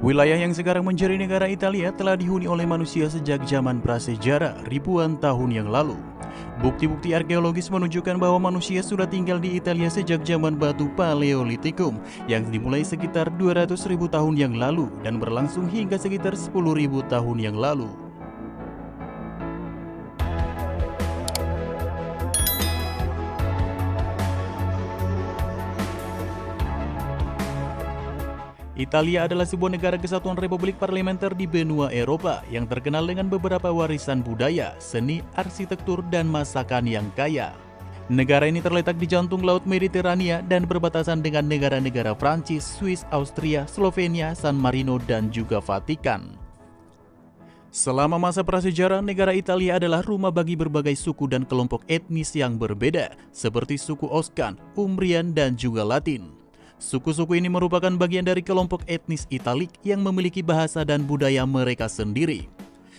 Wilayah yang sekarang menjadi negara Italia telah dihuni oleh manusia sejak zaman prasejarah ribuan tahun yang lalu. Bukti-bukti arkeologis menunjukkan bahwa manusia sudah tinggal di Italia sejak zaman batu Paleolitikum yang dimulai sekitar 200.000 tahun yang lalu dan berlangsung hingga sekitar 10.000 tahun yang lalu. Italia adalah sebuah negara kesatuan republik parlementer di benua Eropa yang terkenal dengan beberapa warisan budaya, seni, arsitektur, dan masakan yang kaya. Negara ini terletak di jantung Laut Mediterania dan berbatasan dengan negara-negara Prancis, Swiss, Austria, Slovenia, San Marino, dan juga Vatikan. Selama masa prasejarah, negara Italia adalah rumah bagi berbagai suku dan kelompok etnis yang berbeda, seperti suku Oscan, Umbrian, dan juga Latin. Suku-suku ini merupakan bagian dari kelompok etnis Italik yang memiliki bahasa dan budaya mereka sendiri.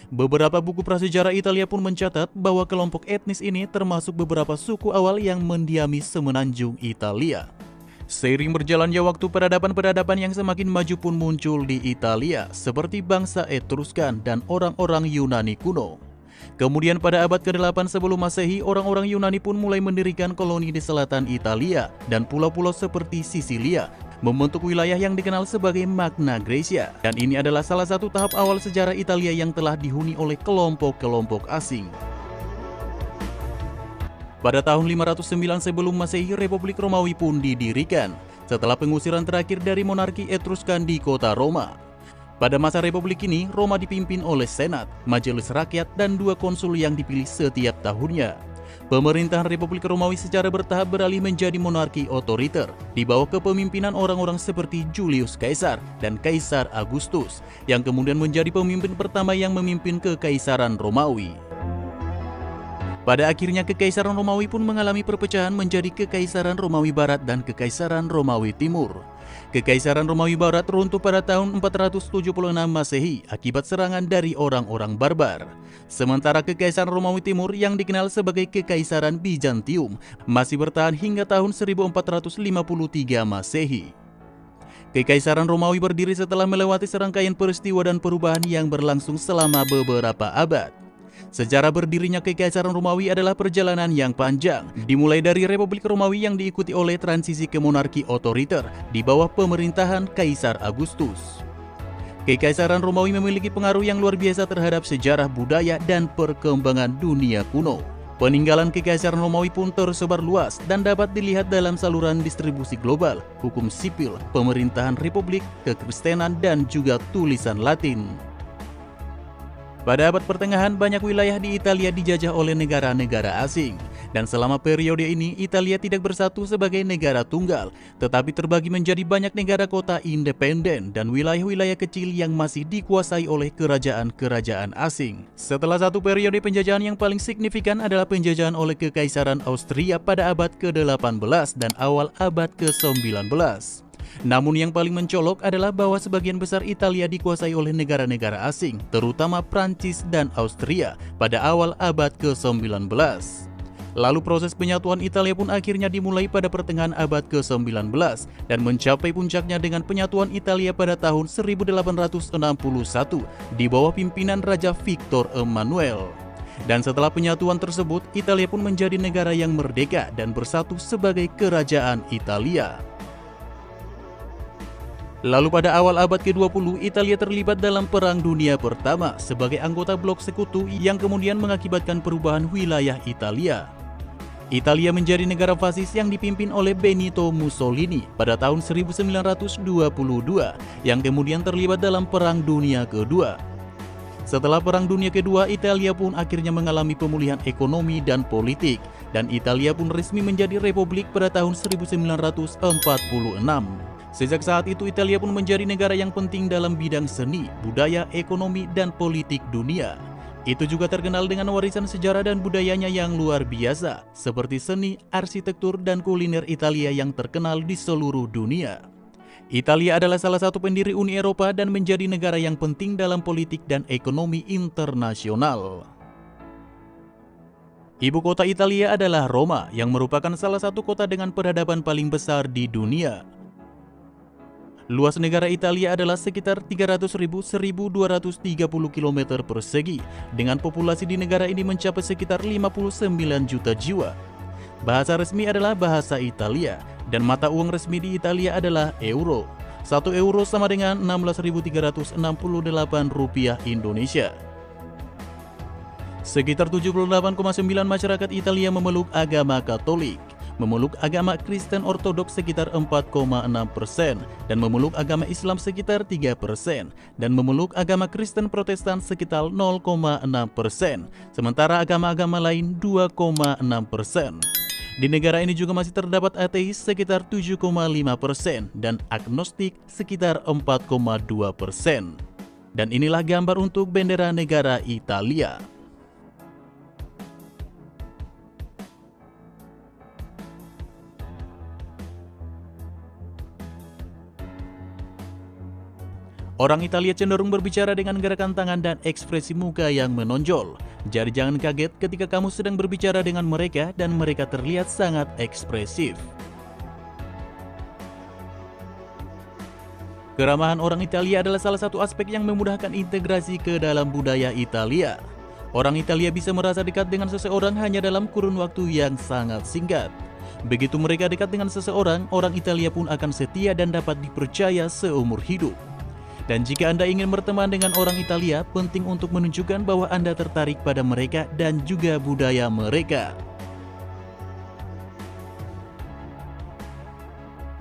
Beberapa buku prasejarah Italia pun mencatat bahwa kelompok etnis ini termasuk beberapa suku awal yang mendiami semenanjung Italia. Seiring berjalannya waktu, peradaban-peradaban yang semakin maju pun muncul di Italia, seperti bangsa Etruskan dan orang-orang Yunani kuno. Kemudian pada abad ke-8 sebelum Masehi, orang-orang Yunani pun mulai mendirikan koloni di selatan Italia dan pulau-pulau seperti Sisilia, membentuk wilayah yang dikenal sebagai Magna Graecia. Dan ini adalah salah satu tahap awal sejarah Italia yang telah dihuni oleh kelompok-kelompok asing. Pada tahun 509 sebelum Masehi, Republik Romawi pun didirikan, setelah pengusiran terakhir dari monarki Etruskan di kota Roma. Pada masa republik ini, Roma dipimpin oleh Senat, Majelis Rakyat, dan 2 konsul yang dipilih setiap tahunnya. Pemerintahan Republik Romawi secara bertahap beralih menjadi monarki otoriter, di bawah kepemimpinan orang-orang seperti Julius Caesar dan Kaisar Augustus, yang kemudian menjadi pemimpin pertama yang memimpin Kekaisaran Romawi. Pada akhirnya Kekaisaran Romawi pun mengalami perpecahan menjadi Kekaisaran Romawi Barat dan Kekaisaran Romawi Timur. Kekaisaran Romawi Barat runtuh pada tahun 476 Masehi akibat serangan dari orang-orang barbar. Sementara Kekaisaran Romawi Timur yang dikenal sebagai Kekaisaran Bizantium masih bertahan hingga tahun 1453 Masehi. Kekaisaran Romawi berdiri setelah melewati serangkaian peristiwa dan perubahan yang berlangsung selama beberapa abad. Sejarah berdirinya Kekaisaran Romawi adalah perjalanan yang panjang, dimulai dari Republik Romawi yang diikuti oleh transisi ke monarki otoriter di bawah pemerintahan Kaisar Augustus. Kekaisaran Romawi memiliki pengaruh yang luar biasa terhadap sejarah, budaya, dan perkembangan dunia kuno. Peninggalan Kekaisaran Romawi pun tersebar luas dan dapat dilihat dalam saluran distribusi global, hukum sipil, pemerintahan republik, kekristenan, dan juga tulisan Latin. Pada abad pertengahan, banyak wilayah di Italia dijajah oleh negara-negara asing. Dan selama periode ini, Italia tidak bersatu sebagai negara tunggal, tetapi terbagi menjadi banyak negara kota independen dan wilayah-wilayah kecil yang masih dikuasai oleh kerajaan-kerajaan asing. Setelah satu periode penjajahan yang paling signifikan adalah penjajahan oleh Kekaisaran Austria pada abad ke-18 dan awal abad ke-19. Namun yang paling mencolok adalah bahwa sebagian besar Italia dikuasai oleh negara-negara asing, terutama Prancis dan Austria pada awal abad ke-19. Lalu proses penyatuan Italia pun akhirnya dimulai pada pertengahan abad ke-19 dan mencapai puncaknya dengan penyatuan Italia pada tahun 1861 di bawah pimpinan Raja Victor Emmanuel. Dan setelah penyatuan tersebut, Italia pun menjadi negara yang merdeka dan bersatu sebagai Kerajaan Italia. Lalu pada awal abad ke-20, Italia terlibat dalam Perang Dunia Pertama sebagai anggota blok sekutu yang kemudian mengakibatkan perubahan wilayah Italia. Italia menjadi negara fasis yang dipimpin oleh Benito Mussolini pada tahun 1922 yang kemudian terlibat dalam Perang Dunia Kedua. Setelah Perang Dunia Kedua, Italia pun akhirnya mengalami pemulihan ekonomi dan politik, dan Italia pun resmi menjadi republik pada tahun 1946. Sejak saat itu, Italia pun menjadi negara yang penting dalam bidang seni, budaya, ekonomi, dan politik dunia. Itu juga terkenal dengan warisan sejarah dan budayanya yang luar biasa, seperti seni, arsitektur, dan kuliner Italia yang terkenal di seluruh dunia. Italia adalah salah satu pendiri Uni Eropa dan menjadi negara yang penting dalam politik dan ekonomi internasional. Ibu kota Italia adalah Roma, yang merupakan salah satu kota dengan peradaban paling besar di dunia. Luas negara Italia adalah sekitar 300.1.230 km persegi, dengan populasi di negara ini mencapai sekitar 59 juta jiwa. Bahasa resmi adalah bahasa Italia, dan mata uang resmi di Italia adalah euro. 1 euro sama dengan 16.368 rupiah Indonesia. Sekitar 78,9% masyarakat Italia memeluk agama Katolik, memeluk agama Kristen Ortodoks sekitar 4,6%, dan memeluk agama Islam sekitar 3%, dan memeluk agama Kristen Protestan sekitar 0,6%, sementara agama-agama lain 2,6%. Di negara ini juga masih terdapat ateis sekitar 7,5% dan agnostik sekitar 4,2%. Dan inilah gambar untuk bendera negara Italia. Orang Italia cenderung berbicara dengan gerakan tangan dan ekspresi muka yang menonjol. Jadi jangan kaget ketika kamu sedang berbicara dengan mereka dan mereka terlihat sangat ekspresif. Keramahan orang Italia adalah salah satu aspek yang memudahkan integrasi ke dalam budaya Italia. Orang Italia bisa merasa dekat dengan seseorang hanya dalam kurun waktu yang sangat singkat. Begitu mereka dekat dengan seseorang, orang Italia pun akan setia dan dapat dipercaya seumur hidup. Dan jika Anda ingin berteman dengan orang Italia, penting untuk menunjukkan bahwa Anda tertarik pada mereka dan juga budaya mereka.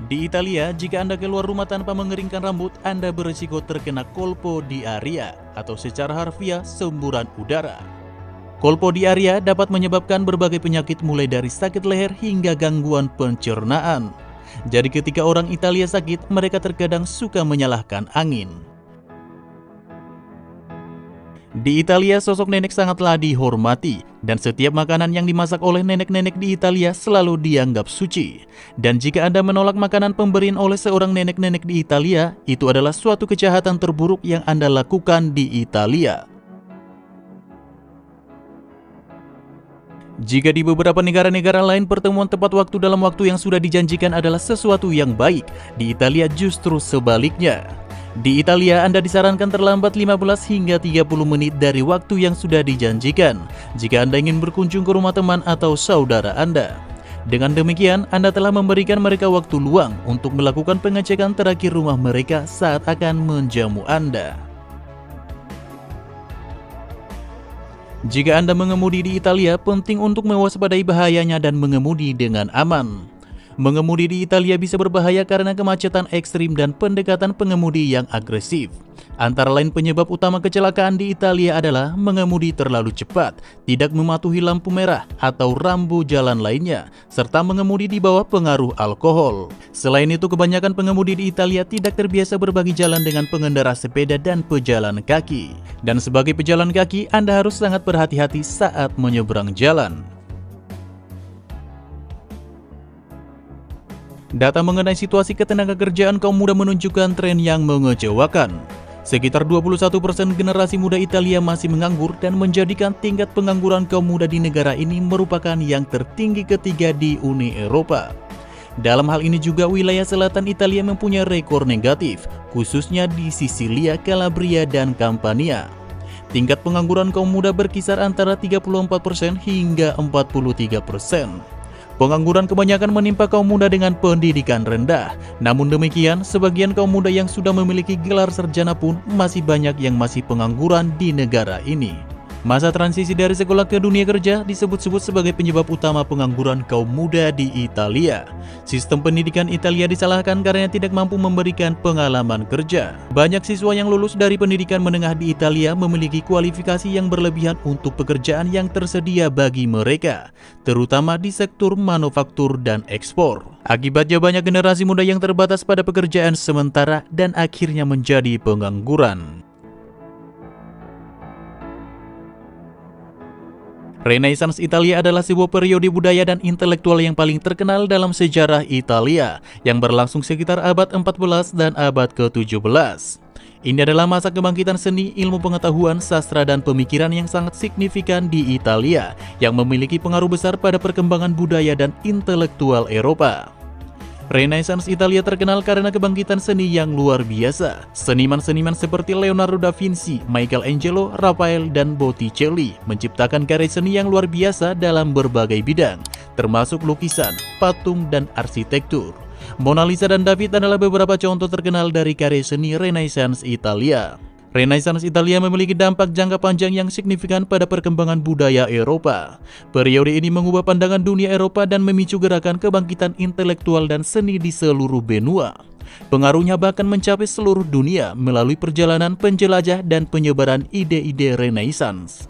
Di Italia, jika Anda keluar rumah tanpa mengeringkan rambut, Anda berisiko terkena colpo di area, atau secara harfiah semburan udara. Colpo di area dapat menyebabkan berbagai penyakit mulai dari sakit leher hingga gangguan pencernaan. Jadi ketika orang Italia sakit, mereka terkadang suka menyalahkan angin. Di Italia, sosok nenek sangatlah dihormati, dan setiap makanan yang dimasak oleh nenek-nenek di Italia selalu dianggap suci. Dan jika Anda menolak makanan pemberian oleh seorang nenek-nenek di Italia, itu adalah suatu kejahatan terburuk yang Anda lakukan di Italia. Jika di beberapa negara-negara lain pertemuan tepat waktu dalam waktu yang sudah dijanjikan adalah sesuatu yang baik, di Italia justru sebaliknya. Di Italia, Anda disarankan terlambat 15 hingga 30 menit dari waktu yang sudah dijanjikan jika Anda ingin berkunjung ke rumah teman atau saudara Anda. Dengan demikian, Anda telah memberikan mereka waktu luang untuk melakukan pengecekan terakhir rumah mereka saat akan menjamu Anda. Jika Anda mengemudi di Italia, penting untuk mewaspadai bahayanya dan mengemudi dengan aman. Mengemudi di Italia bisa berbahaya karena kemacetan ekstrim dan pendekatan pengemudi yang agresif. Antara lain penyebab utama kecelakaan di Italia adalah mengemudi terlalu cepat, tidak mematuhi lampu merah atau rambu jalan lainnya, serta mengemudi di bawah pengaruh alkohol. Selain itu, kebanyakan pengemudi di Italia tidak terbiasa berbagi jalan dengan pengendara sepeda dan pejalan kaki. Dan sebagai pejalan kaki, Anda harus sangat berhati-hati saat menyeberang jalan. Data mengenai situasi ketenagakerjaan kaum muda menunjukkan tren yang mengecewakan. Sekitar 21% generasi muda Italia masih menganggur dan menjadikan tingkat pengangguran kaum muda di negara ini merupakan yang tertinggi ketiga di Uni Eropa. Dalam hal ini juga wilayah selatan Italia mempunyai rekor negatif, khususnya di Sisilia, Calabria, dan Campania. Tingkat pengangguran kaum muda berkisar antara 34% hingga 43%. Pengangguran kebanyakan menimpa kaum muda dengan pendidikan rendah. Namun demikian, sebagian kaum muda yang sudah memiliki gelar sarjana pun masih banyak yang masih pengangguran di negara ini. Masa transisi dari sekolah ke dunia kerja disebut-sebut sebagai penyebab utama pengangguran kaum muda di Italia. Sistem pendidikan Italia disalahkan karena tidak mampu memberikan pengalaman kerja. Banyak siswa yang lulus dari pendidikan menengah di Italia memiliki kualifikasi yang berlebihan untuk pekerjaan yang tersedia bagi mereka, terutama di sektor manufaktur dan ekspor. Akibatnya banyak generasi muda yang terbatas pada pekerjaan sementara dan akhirnya menjadi pengangguran. Renaissance Italia adalah sebuah periode budaya dan intelektual yang paling terkenal dalam sejarah Italia, yang berlangsung sekitar abad 14 dan abad ke-17. Ini adalah masa kebangkitan seni, ilmu pengetahuan, sastra, dan pemikiran yang sangat signifikan di Italia, yang memiliki pengaruh besar pada perkembangan budaya dan intelektual Eropa. Renaissance Italia terkenal karena kebangkitan seni yang luar biasa. Seniman-seniman seperti Leonardo da Vinci, Michelangelo, Raphael, dan Botticelli menciptakan karya seni yang luar biasa dalam berbagai bidang, termasuk lukisan, patung, dan arsitektur. Mona Lisa dan David adalah beberapa contoh terkenal dari karya seni Renaissance Italia. Renaissance Italia memiliki dampak jangka panjang yang signifikan pada perkembangan budaya Eropa. Periode ini mengubah pandangan dunia Eropa dan memicu gerakan kebangkitan intelektual dan seni di seluruh benua. Pengaruhnya bahkan mencapai seluruh dunia melalui perjalanan penjelajah dan penyebaran ide-ide Renaissance.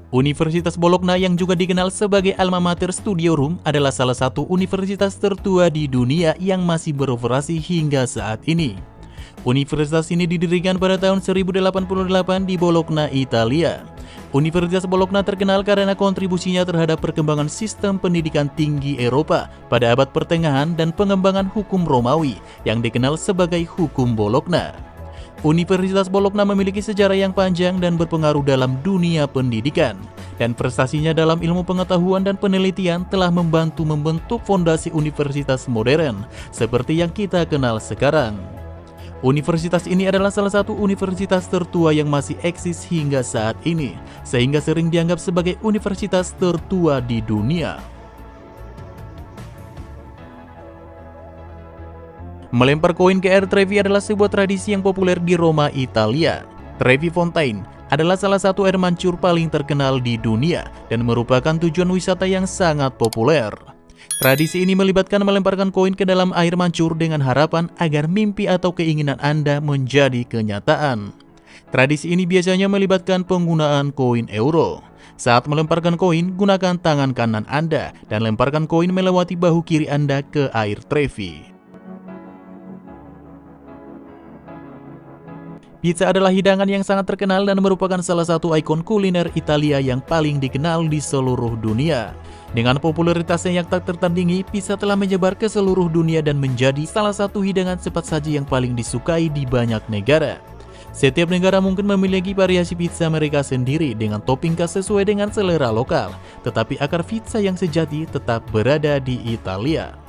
Universitas Bologna yang juga dikenal sebagai alma mater Studiorum adalah salah satu universitas tertua di dunia yang masih beroperasi hingga saat ini. Universitas ini didirikan pada tahun 1088 di Bologna, Italia. Universitas Bologna terkenal karena kontribusinya terhadap perkembangan sistem pendidikan tinggi Eropa pada abad pertengahan dan pengembangan hukum Romawi yang dikenal sebagai hukum Bologna. Universitas Bologna memiliki sejarah yang panjang dan berpengaruh dalam dunia pendidikan, dan prestasinya dalam ilmu pengetahuan dan penelitian telah membantu membentuk fondasi universitas modern seperti yang kita kenal sekarang. Universitas ini adalah salah satu universitas tertua yang masih eksis hingga saat ini, sehingga sering dianggap sebagai universitas tertua di dunia. Melempar koin ke air Trevi adalah sebuah tradisi yang populer di Roma, Italia. Trevi Fountain adalah salah satu air mancur paling terkenal di dunia dan merupakan tujuan wisata yang sangat populer. Tradisi ini melibatkan melemparkan koin ke dalam air mancur dengan harapan agar mimpi atau keinginan Anda menjadi kenyataan. Tradisi ini biasanya melibatkan penggunaan koin euro. Saat melemparkan koin, gunakan tangan kanan Anda dan lemparkan koin melewati bahu kiri Anda ke air Trevi. Pizza adalah hidangan yang sangat terkenal dan merupakan salah satu ikon kuliner Italia yang paling dikenal di seluruh dunia. Dengan popularitasnya yang tak tertandingi, pizza telah menyebar ke seluruh dunia dan menjadi salah satu hidangan cepat saji yang paling disukai di banyak negara. Setiap negara mungkin memiliki variasi pizza mereka sendiri dengan topping khas sesuai dengan selera lokal, tetapi akar pizza yang sejati tetap berada di Italia.